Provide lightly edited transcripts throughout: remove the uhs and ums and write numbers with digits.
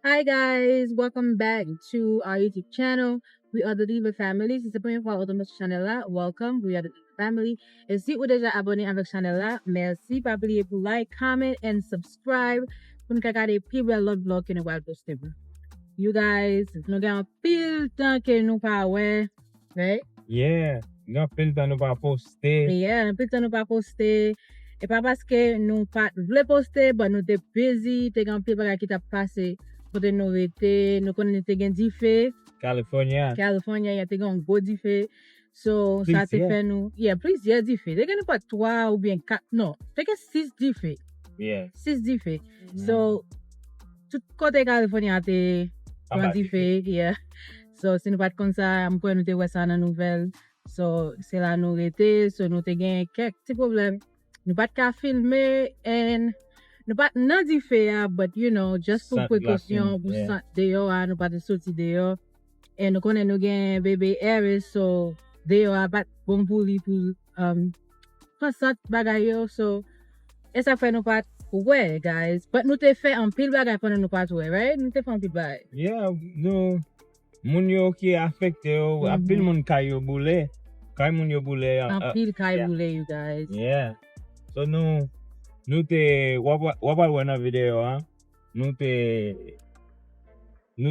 Hi guys, welcome back to our YouTube channel. We are the Diva Family. Si c'est la première fois que vous channel là, welcome. We are the Diva Family. Et si vous êtes déjà abonné avec channel là, merci. Pas oublier pour like, comment and subscribe pour nous regarder plus belle l'autre vlog que nous allons poster. You guys, nous avons pile temps que nous pas ouais, right? Yeah, nous pile temps nous pas poster. Yeah, pile temps nous pas poster. Et pas parce que nous pas voulons poster, mais nous sommes busy, t'es un peu bagage qui t'a passé. Kote nou rete, nou konen te gen dife. California, ya te gen un gros dife. So, sa te fe nou. Yeah, plusieurs dife. Te gen nou pa 3 ou bien 4. Non, te gen 6 dife. Yeah. 6 dife. So, tout kote California te gen dife. Yeah. So, si nou pat kon sa, mpwen nou te wè sa nan nouvel. So, se la nou rete. So, nou te gen kek ti problem. Nou pat ka filme and nou pat nan di fe ya, but you know, just pour précaution, pour sant deyo a, nou pat soti deyo. Et nou konen nou gen bébé ERIS, so deyo a pat bon pou li pou sant bagay yo, so e sa fe nou pat we, guys. But nou te fe an pil bagay pwene nou pat we, right? Nou te fe an pil bagay. Yeah, nou, moun yo ki affecte yo, apil moun kayo boule. Kay moun yo boule. An pil kayo boule, you guys. Yeah. So nou te, wapal wè nan video, nou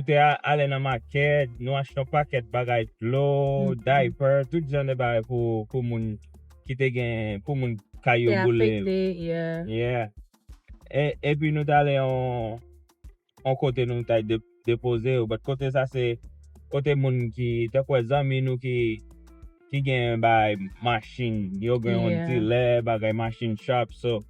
te ale nan market, nou achton paket bagay plo, diaper, tout jan de bagay pou moun ki te gen, pou moun kayo boule. Yeah. Yeah. E pi nou te ale an kote nou te depose ou, but kote sa se, kote moun ki, te kwe zami nou ki gen bay machine, yo gen yon ti le bagay machine shop, so,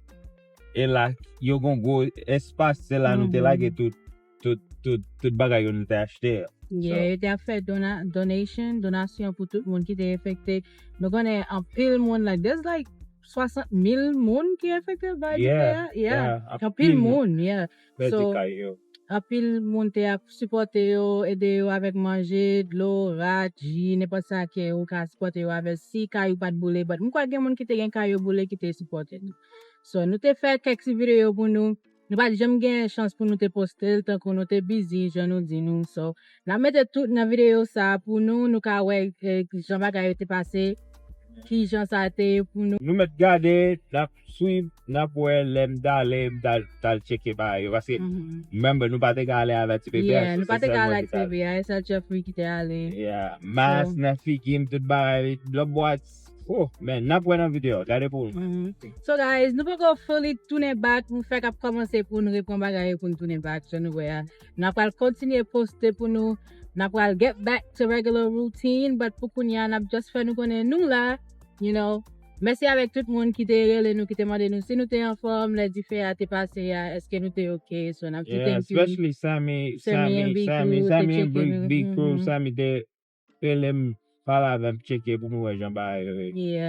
e la, yo gon go espas se la nou te lage tout bagay yo nou te achete. Yeah, yo te a fe donasyon pou tout moun ki te efekte. Nou konen an pil moun, like, there's like 60,000 moun ki efekte by the way. Yeah, an pil moun, yeah. So, an pil moun te a supporte yo, ede yo avek manje, dlo, rat, ji, ne pa sa ke yo ka supporte yo avek si kayo pat boule, but mwen kwa gen moun ki te gen kayo boule ki te supporte nou. So, nou te fè kek si video pou nou. Nou pa jem gen chans pou nou te poste, tan kon nou te busy, jan nou di nou. So, nan mette tout nan video sa pou nou. Nou ka wè jan bagay yo te pase. Ki jan sa te pou nou. Nou met gade, nap sweep, nap wè lem dal cheke ba yo. Vase, remember, nou pate gale ave ti bebe. Yeah, nou pate gale ave ti bebe. A sel Jeffrey ki te ale. Yeah, mas na fikim tout bagay, blob wats. Oh, man, nap wè nan video, gade pou nou. So guys, nou pa go fully tourne back, nou fèk ap komanse pou nou repon bagay pou nou tourne back, so nou wè ya. Nap wal kontinye poste pou nou, nap wal get back to regular routine, but pou koun ya, nap just fè nou konen nou la, you know. Mersi avèk tout moun ki te rele nou, ki te mande nou, si nou te en form, le di fè a te pase ya, eske nou te ok, so nap ti thank you. Especially Sammy and Big Crew, Sammy te lem pala avèm cheke pou mwen jan ba yo.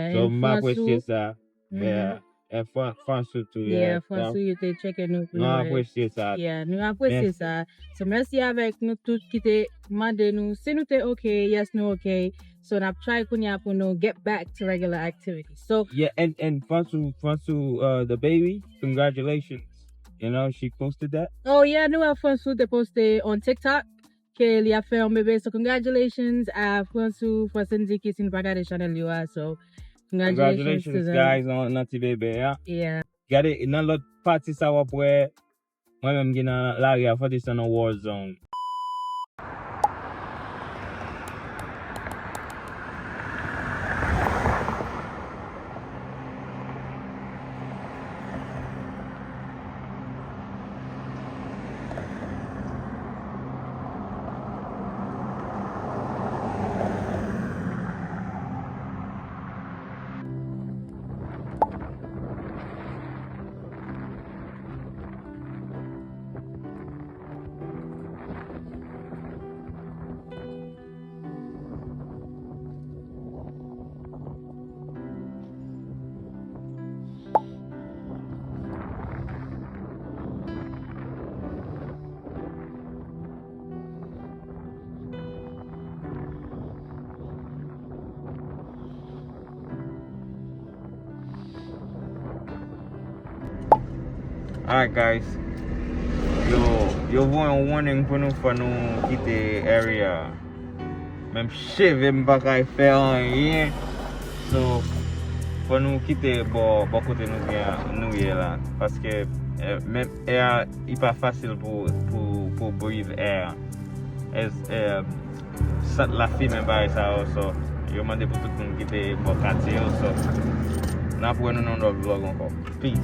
So mwa apresye sa. Yeah. E Fansou tou. Yeah, Fansou yo te cheke nou pou nou. Nou apresye sa. Yeah, nou apresye sa. So mersi avèk nou tout ki te mande nou. Si nou te ok, yes nou ok. So nap try kunya pou nou get back to regular activities. So yeah, and Fansou, the baby, congratulations. You know, she posted that. Oh yeah, nou a Fansou te poste on TikTok. Ke li a fe yon bebe, so congratulations a Fansou Fasenzi ki sin paga de channel yo a, so congratulations to them. Guys on Nati Bebe, yeah? Yeah. Gade, nan lot pati sa wapwe, mwen mwen gina lage a fati sa nan war zone. Alright guys, yo Yo voy un warning pour nous pour nous quitter area. Même cheve m'pas kay faire rien. So pour nous quitter bon côté nous là parce que même air il pas facile pour breathe air. La fi men bay sa also. Yo mande pour tout le monde quitter bon quartier also. N'a pour nous dans le vlog encore. Peace.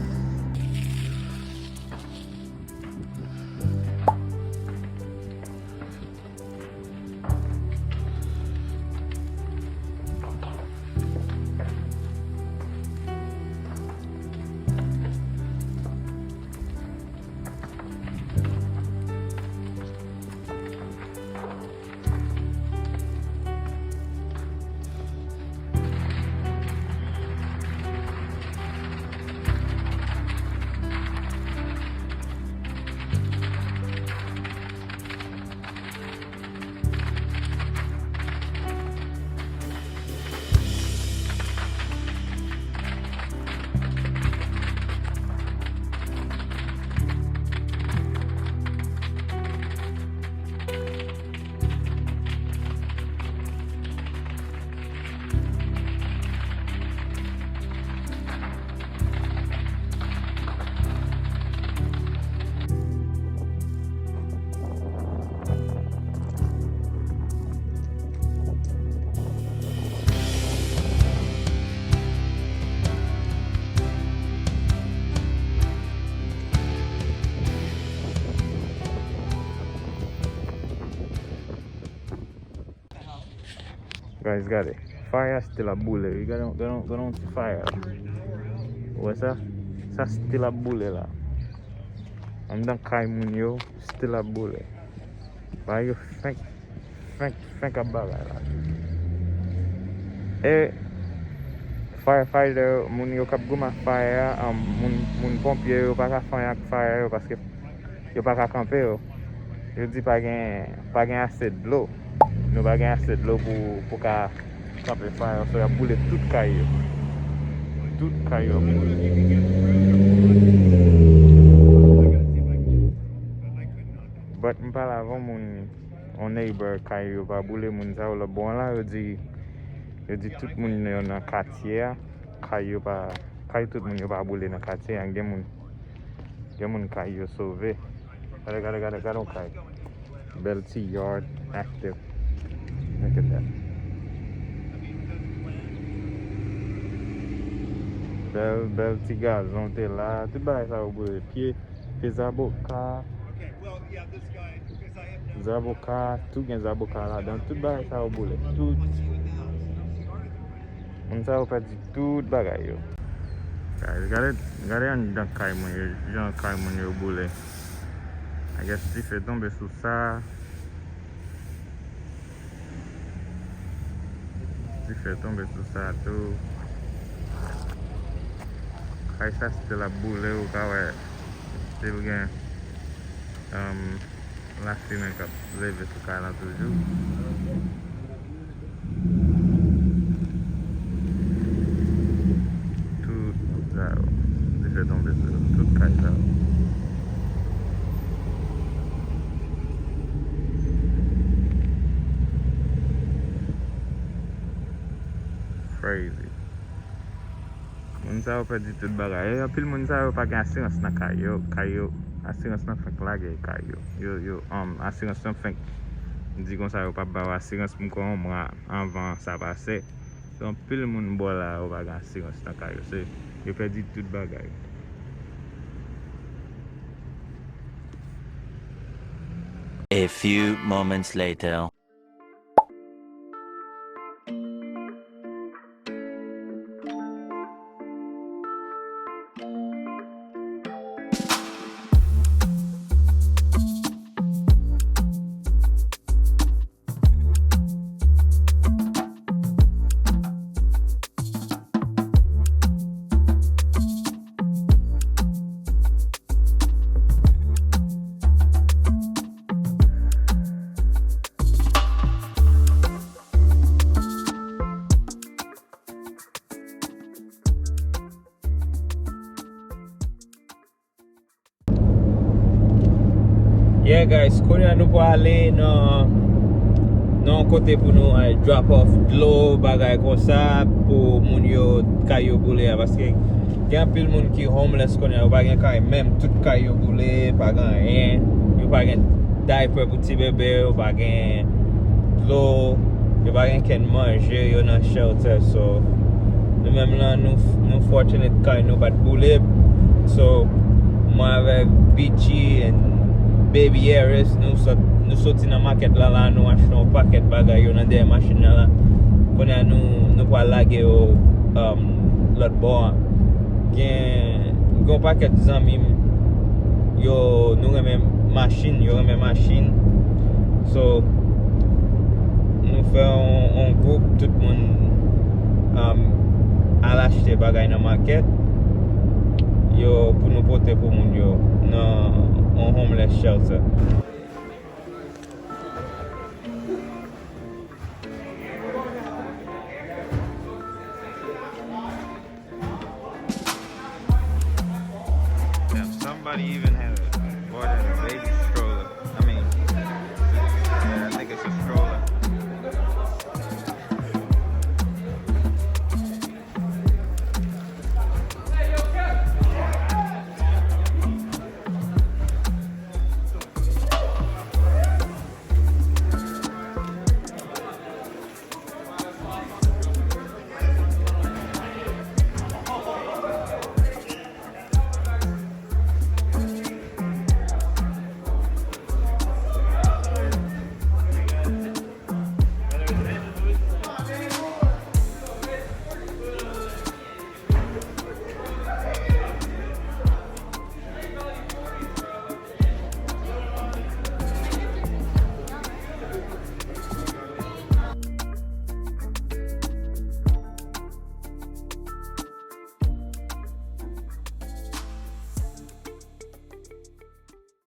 Guys, got it. Fire still a bullet. You don't fire. What's that? That's still a bullet là. I'm done kaimun yo, still a bullet. But you think about it là. Eh, firefighter, moun yo kap goma fire, moun pompier yo pa ka fire yo parce que yo pa ka camper yo. Yo di pa gen assez de l'eau. Nous pas gagner assez de l'eau pour camper fire, so y a boule toute caillou. Toute caillou boule. But m'parle avant mon neighbor caillou pas boule moun ça le bon là, yo dit tout moun dans quartier caillou pas tout moun yo pas boule dans quartier, gen moun caillou sauvé. Regardez caillou. Belty yard active. Look at that. Belty gazon te là, tout bagay ça au bout pied, zaboka. Zaboka, tout gen zaboka là, dans tout bagay ça au bout tout. On ça pas dit tout bagay yo. Guys, regardez dans caille au bout. I guess si fait tomber sous ça. Si fait tomber tout ça tout. Ça c'était la boule ou ouais. Still gain. La fumée qui a levé tout ça là toujours. Tout ça. Si fait tomber tout ça. Crazy. Moun sa ou pa di tout bagay. Apil moun sa ou pa gen assurance na kayo. Assurance nan fèk lage kayo. Yo assurance nan fèk di kon sa ou pa ba assurance moun kon mwa anvan sa pase. So apil moun bo la ou pa gen assurance na kayo. So yo pa di tout bagay. A few moments later. guys, konya nou pou ale nan kote pou nou drop off dlo bagay kon sa pou moun yo kayo boule ya. Paske gen pil moun ki homeless konya, yo bagen kay même tout kayo boule, bagen rien. Yo bagen diaper pou ti bebe, yo bagen dlo, yo bagen ken manje, yo nan shelter. So nou menm lan nou fortunate kay nou bat boule. So moi avec Bichi and Baby ERIS, nou soti nan market la nou achete un paket bagay yo nan de machine la. Konya nou pa lage yo lot bo. Gen paket zanmim yo nou reme machine. So nou fe un group tout moun al achete bagay nan market. Yo pou nou pote pou moun yo nan homeless shelter. Damn, somebody even